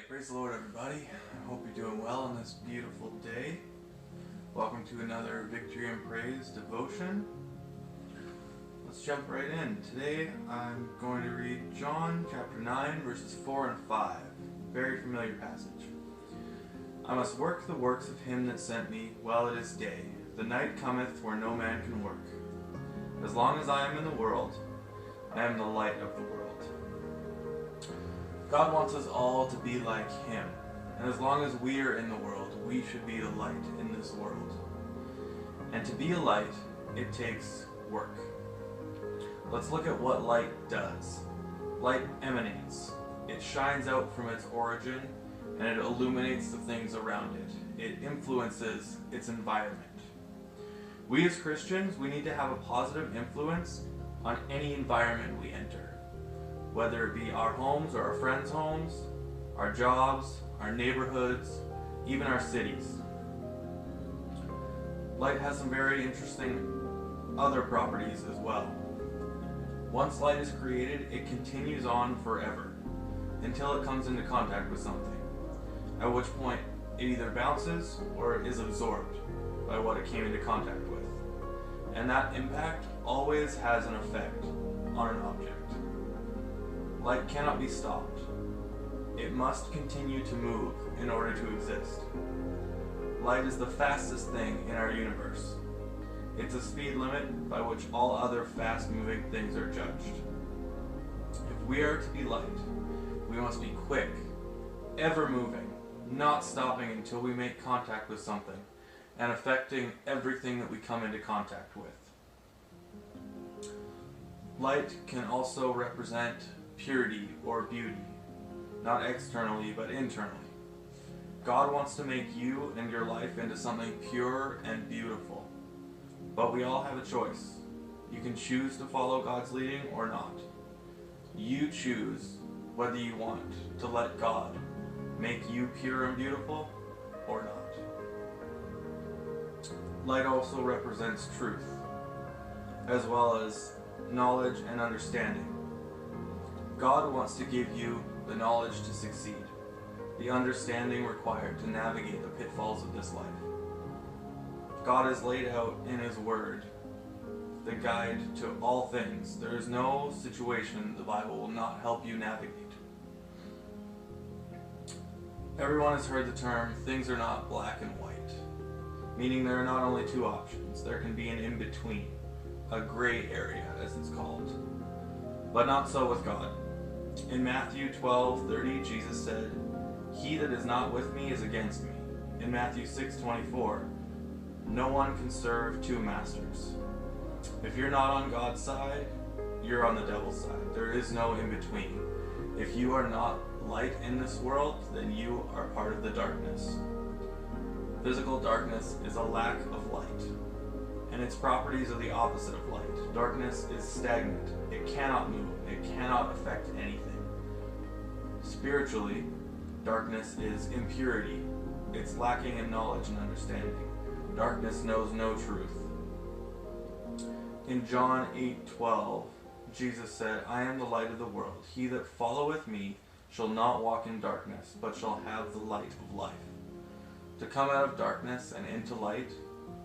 Praise the Lord, everybody. I hope you're doing well on this beautiful day. Welcome to another Victory and Praise devotion. Let's jump right in. Today I'm going to read John chapter 9 verses 4 and 5. Very familiar passage. I must work the works of him that sent me while it is day. The night cometh where no man can work. As long as I am in the world, I am the light of the world. God wants us all to be like him, and as long as we are in the world, we should be the light in this world. And to be a light, it takes work. Let's look at what light does. Light emanates. It shines out from its origin, and it illuminates the things around it. It influences its environment. We as Christians, we need to have a positive influence on any environment we enter. Whether it be our homes or our friends' homes, our jobs, our neighborhoods, even our cities. Light has some very interesting other properties as well. Once light is created, it continues on forever until it comes into contact with something, at which point it either bounces or is absorbed by what it came into contact with. And that impact always has an effect on an object. Light cannot be stopped. It must continue to move in order to exist. Light is the fastest thing in our universe. It's a speed limit by which all other fast-moving things are judged. If we are to be light, we must be quick, ever moving, not stopping until we make contact with something, and affecting everything that we come into contact with. Light can also represent purity or beauty, not externally but internally. God wants to make you and your life into something pure and beautiful, but we all have a choice. You can choose to follow God's leading or not. You choose whether you want to let God make you pure and beautiful or not. Light also represents truth, as well as knowledge and understanding. God wants to give you the knowledge to succeed, the understanding required to navigate the pitfalls of this life. God has laid out in His Word the guide to all things. There is no situation the Bible will not help you navigate. Everyone has heard the term, things are not black and white, meaning there are not only two options. There can be an in-between, a gray area as it's called. But not so with God. In Matthew 12:30, Jesus said, "He that is not with me is against me." In Matthew 6:24, "No one can serve two masters." If you're not on God's side, you're on the devil's side. There is no in-between. If you are not light in this world, then you are part of the darkness. Physical darkness is a lack of light, and its properties are the opposite of light. Darkness is stagnant. It cannot move. It cannot affect anything. Spiritually, darkness is impurity. It's lacking in knowledge and understanding. Darkness knows no truth. In John 8:12, Jesus said, "I am the light of the world. He that followeth me shall not walk in darkness, but shall have the light of life." To come out of darkness and into light,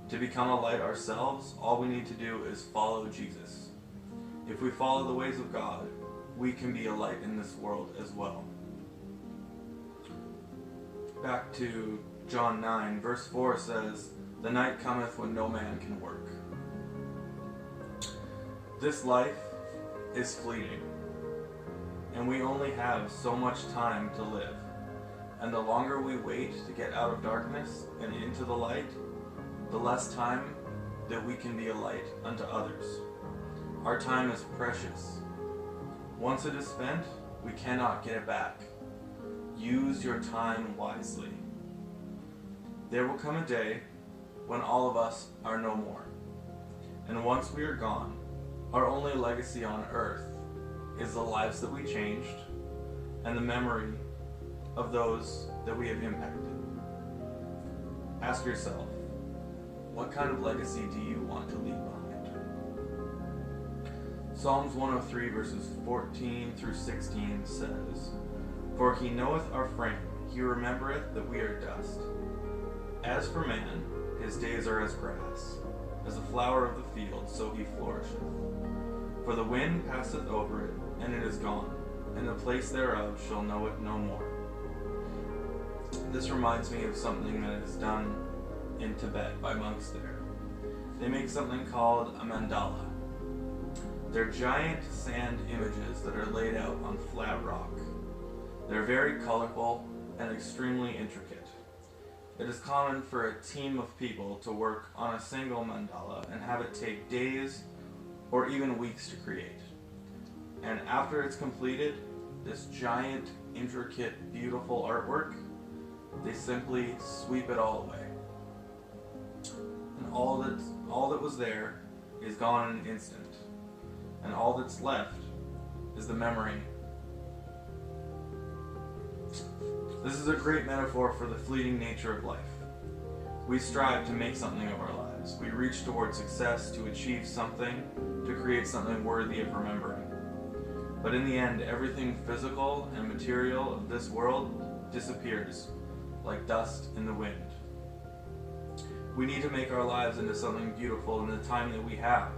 to become a light ourselves, all we need to do is follow Jesus. If we follow the ways of God, we can be a light in this world as well. Back to John 9, verse 4 says, "The night cometh when no man can work." This life is fleeting, and we only have so much time to live. And the longer we wait to get out of darkness and into the light, the less time that we can be a light unto others. Our time is precious. Once it is spent, we cannot get it back. Use your time wisely. There will come a day when all of us are no more. And once we are gone, our only legacy on earth is the lives that we changed and the memory of those that we have impacted. Ask yourself, what kind of legacy do you want to leave behind? Psalms 103 verses 14 through 16 says, For he knoweth our frame, he remembereth that we are dust. As for man, his days are as grass, as the flower of the field, so he flourisheth. For the wind passeth over it, and it is gone, and the place thereof shall know it no more. This reminds me of something that is done in Tibet by monks there. They make something called a mandala. They're giant sand images that are laid out on flat rock. They're very colorful and extremely intricate. It is common for a team of people to work on a single mandala and have it take days or even weeks to create. And after it's completed, this giant, intricate, beautiful artwork, they simply sweep it all away. And all that was there is gone in an instant. And all that's left is the memory. This is a great metaphor for the fleeting nature of life. We strive to make something of our lives. We reach toward success to achieve something, to create something worthy of remembering. But in the end, everything physical and material of this world disappears, like dust in the wind. We need to make our lives into something beautiful in the time that we have.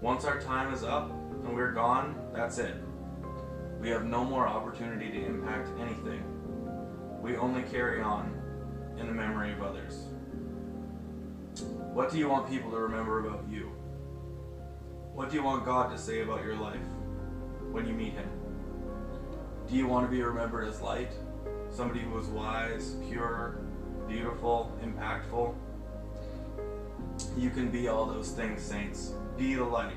Once our time is up and we're gone, that's it. We have no more opportunity to impact anything. We only carry on in the memory of others. What do you want people to remember about you? What do you want God to say about your life when you meet Him? Do you want to be remembered as light? Somebody who was wise, pure, beautiful, impactful? You can be all those things, saints. Be the light.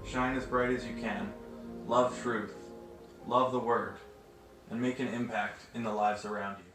Shine as bright as you can. Love truth. Love the Word. And make an impact in the lives around you.